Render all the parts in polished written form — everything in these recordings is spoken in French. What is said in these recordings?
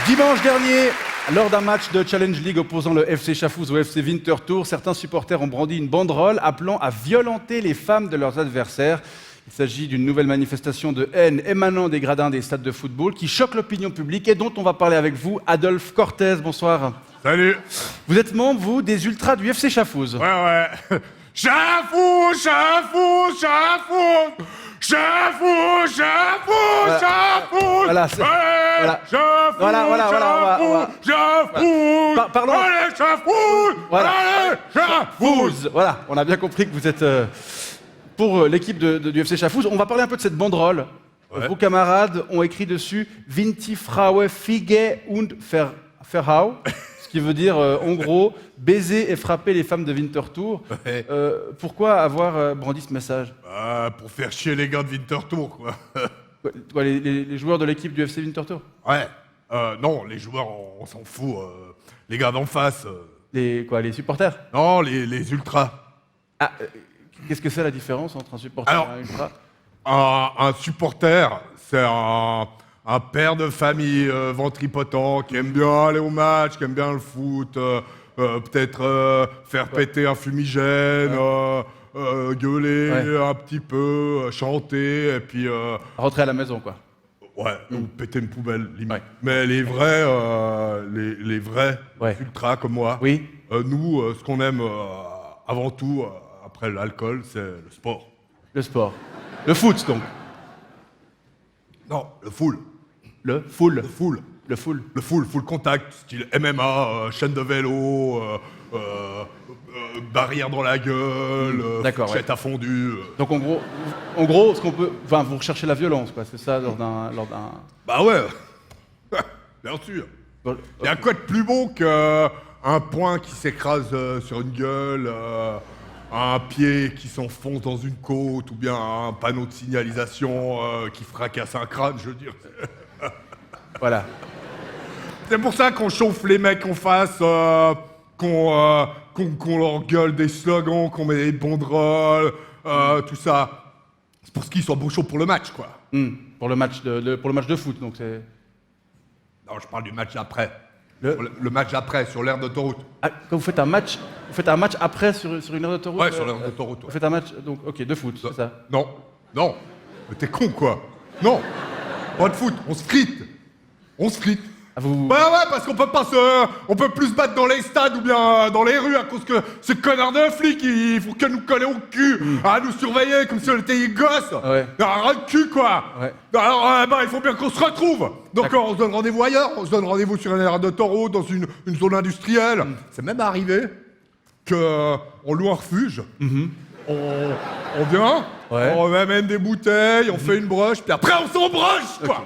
Dimanche dernier, lors d'un match de Challenge League opposant le FC Chafouz au FC Winterthur, certains supporters ont brandi une banderole appelant à violenter les femmes de leurs adversaires. Il s'agit d'une nouvelle manifestation de haine émanant des gradins des stades de football qui choque l'opinion publique et dont on va parler avec vous. Adolphe Cortez, bonsoir. Salut. Vous êtes membre, vous, des ultras du FC Chafouz. Ouais. Chafouz. Voilà, c'est- Pardon. Allez, Chafouz. Voilà. Allez, Chafouz. Voilà, on a bien compris que vous êtes pour l'équipe du FC Chafouz. On va parler un peu de cette banderole. Ouais. Vos camarades ont écrit dessus « Vinti Fraue Fige und Verhau », ce qui veut dire, en gros, « baiser et frapper les femmes de Winterthur ». Ouais. Pourquoi avoir brandi ce message? Pour faire chier les gars de Winterthur, quoi. Quoi, les joueurs de l'équipe du FC Winterthur? Ouais. Non, les joueurs, on s'en fout. Les gars d'en face. Les supporters? Non, les ultras. Ah, qu'est-ce que c'est la différence entre un supporter Alors- et un ultra? Un supporter, c'est un père de famille ventripotent qui aime bien aller au match, qui aime bien le foot, peut-être faire péter un fumigène, gueuler un petit peu, chanter, et puis Rentrer à la maison, quoi. ou péter une poubelle, limite. Ouais. Mais les vrais, les vrais Ouais. ultras comme moi, Oui. nous, ce qu'on aime avant tout, après l'alcool, c'est le sport. Le sport. Le foot, donc. Non, le full. Le full. Le full. Le full. Le full contact, style MMA, chaîne de vélo, barrière dans la gueule, D'accord, fourchette à fondu. Donc en gros, ce qu'on peut, enfin, vous recherchez la violence, quoi. C'est ça lors d'un. Bah ouais, bien sûr. Il y a quoi de plus beau qu'un poing qui s'écrase sur une gueule, un pied qui s'enfonce dans une côte, ou bien un panneau de signalisation qui fracasse un crâne, je veux dire. Voilà. C'est pour ça qu'on chauffe les mecs en face, qu'on leur gueule des slogans, qu'on met des banderoles, tout ça. C'est pour qu'ils soient beau chaud pour le match, quoi. Pour le match de foot, donc c'est. Non, je parle du match d'après. Le- Le match d'après, sur l'aire d'autoroute. Ah, quand vous faites un match après sur une aire d'autoroute. Ouais, sur l'aire d'autoroute. Vous Ouais. faites un match, donc ok, de foot, c'est ça. Non. Mais t'es con, quoi. Non. Pas de foot, on se frite. Ah, vous. Ouais, parce qu'on peut pas on peut plus se battre dans les stades ou bien dans les rues à cause que ces connards de flics, ils font que nous coller au cul, à nous surveiller comme si on était des gosses. Ouais. Ras le cul, quoi. Ouais. Alors, il faut bien qu'on se retrouve. Donc, on se donne rendez-vous ailleurs. On se donne rendez-vous sur une aire d'autoroute, dans une zone industrielle. C'est même arrivé qu'on loue un refuge. On vient, Ouais. on amène des bouteilles, on fait une broche, puis après on s'embroche, quoi. Ok.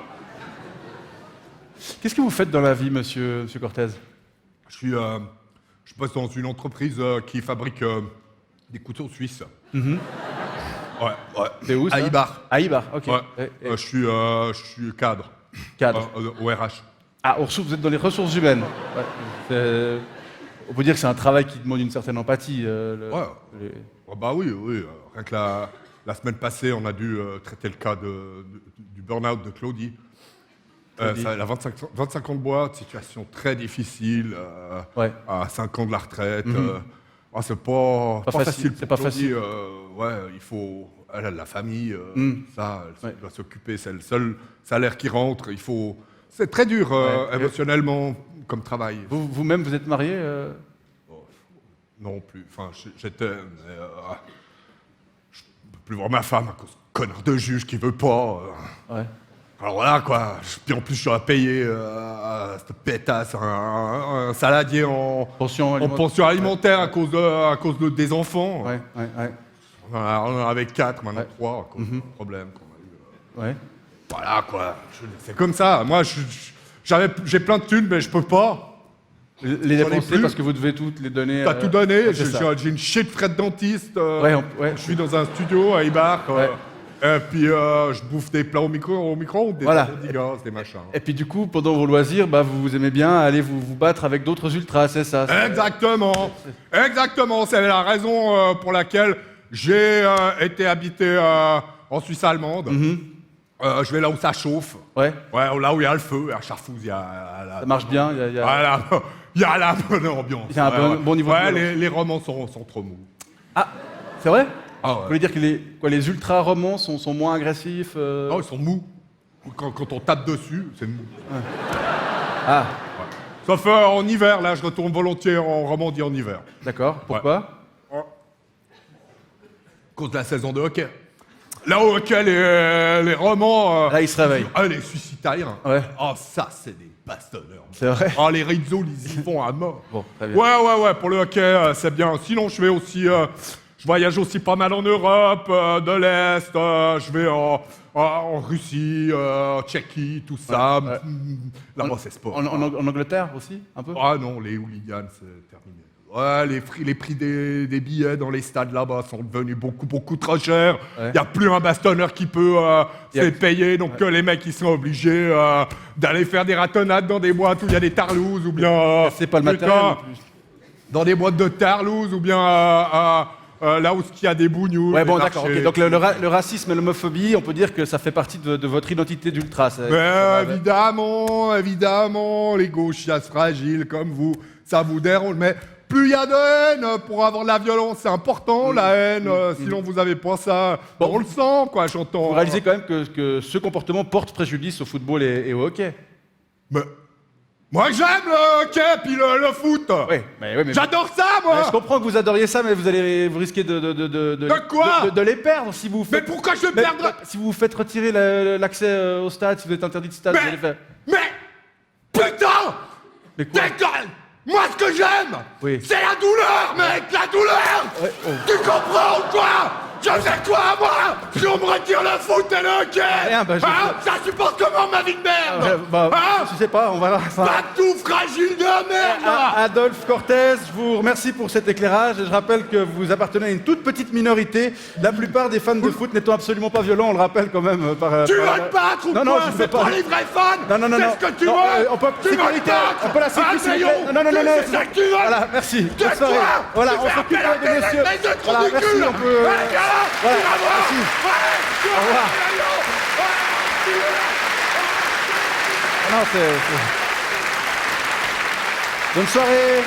Qu'est-ce que vous faites dans la vie, monsieur Cortez? Je passe dans une entreprise qui fabrique des couteaux suisses. Ouais. C'est où ça? À Ibar. À Ibar, ok. Ouais. Je suis cadre. Cadre. Au RH. Ah, vous êtes dans les ressources humaines. Ouais. On peut dire que c'est un travail qui demande une certaine empathie. Ouais. Oh, bah oui. Rien que la semaine passée, on a dû traiter le cas du burn-out de Claudie. Elle a 25 ans de boîte, situation très difficile, Ouais. à 5 ans de la retraite. C'est pas facile. C'est pour pas Claudie, facile. Elle a de la famille, ça, elle Ouais. doit s'occuper, c'est le seul salaire qui rentre. C'est très dur Ouais. émotionnellement comme travail. Vous-même, vous êtes marié Non plus. Enfin, j'étais. Je peux plus voir ma femme à cause de connard de juge qui veut pas. Ouais. Alors voilà, quoi. Puis en plus, je dois payer à cette pétasse un saladier en Pension alimentaire. pension alimentaire à cause des enfants. Ouais. On en avait 4, maintenant Ouais. 3, à cause du problème qu'on a eu. Ouais. Voilà, quoi. C'est comme ça. Moi, j'ai plein de thunes, mais je peux pas. Les J'en ai dépenser plus. parce que vous devez toutes les donner. T'as tout donné. ouais, c'est ça. J'ai une chier de frais de dentiste. Ouais. Je suis dans un studio à Ibar. Ouais. Et puis, je bouffe des plats au micro-ondes, des Voilà. gaz, des machins. Et puis du coup, pendant vos loisirs, vous aimez bien aller vous battre avec d'autres ultras, c'est ça? Exactement. C'est la raison pour laquelle j'ai été habité en Suisse allemande. Je vais là où ça chauffe. Ouais. Ouais, là où il y a le feu, à Charfouz, il y a... Ça marche bien. Voilà, il y a la bonne ambiance. Il y a un bon niveau de Ouais, violence. les romans sont trop mous. Ah, c'est vrai? Ah ouais. Vous voulez dire que les ultra-romans sont moins agressifs Non, ils sont mous. Quand on tape dessus, c'est mou. Ah, Sauf en hiver, là, je retourne volontiers en Romandie en hiver. d'accord. Pourquoi? À cause de la saison de hockey. Là au hockey, les romans... Là, ils se réveillent. Ah, les suicidaires. Ouais. Oh, ça, c'est des bastonneurs. C'est vrai? Ah, les Rizzo, ils y vont à mort. Bon, très bien. Ouais, pour le hockey, c'est bien. Sinon, je vais aussi... je voyage aussi pas mal en Europe, de l'Est. Je vais en Russie, Tchéquie, tout ça. Ouais. Là-bas, c'est sport. En Angleterre aussi, un peu? Ah non, les hooligans, c'est terminé. Ouais, les prix des billets dans les stades là-bas sont devenus beaucoup trop chers. Il Ouais. n'y a plus un bastonneur qui peut se les payer, donc les mecs ils sont obligés d'aller faire des ratonnades dans des boîtes où il y a des tarlouses ou bien... C'est pas le matériel. en plus. Dans des boîtes de tarlouses ou bien là où il y a des bougnous. Ouais, des bon, d'accord. marchés. Ok. Donc le racisme et l'homophobie, on peut dire que ça fait partie de votre identité d'ultra. Évidemment, les gauchias fragiles comme vous, ça vous dérange, mais plus il y a de haine pour avoir de la violence, c'est important la haine, sinon vous avez pas ça, Bon. on le sent quoi, j'entends. Vous réalisez quand même que ce comportement porte préjudice au football et au hockey. Mais moi j'aime le hockey puis le foot. Oui, mais J'adore ça moi. je comprends que vous adoriez ça, mais vous risquez De quoi de les perdre si vous Mais faites. pourquoi je Mais- perdrais si vous faites retirer l'accès au stade, si vous êtes interdit de stade, vous allez faire. Mais putain Mais quoi? Décolle. Moi ce que j'aime, Oui. c'est la douleur mec, la douleur. Ouais, oh. Tu comprends ou quoi? Je fais quoi moi? Si on me retire le foot et le hockey, Rien, bah, ça supporte comment ma vie de merde? Hein? Je sais pas, on va voir. Enfin, Pas tout fragile de merde! Adolphe Cortés, je vous remercie pour cet éclairage et je rappelle que vous appartenez à une toute petite minorité. La plupart des fans de foot n'étant absolument pas violents, on le rappelle quand même par. Tu veux par- te battre ou Non, non, quoi? je ne veux C'est pas. pas les vrais fans! Non. Qu'est-ce que tu Non, veux? on peut Tu veux sécurité, te battre? on peut la sécurité, s'il vous plaît. Asseyons. Non. C'est ça que tu veux? Voilà, merci. Bonne Tais-toi. soirée. Voilà, Tu on fais s'occupe appel à de monsieur. les deux trous Voilà, du merci, cul. on peut. Allez, viens là. Voilà, Tu vas voir. merci. Ouais, Au revoir. allez, Non, Bonne soirée.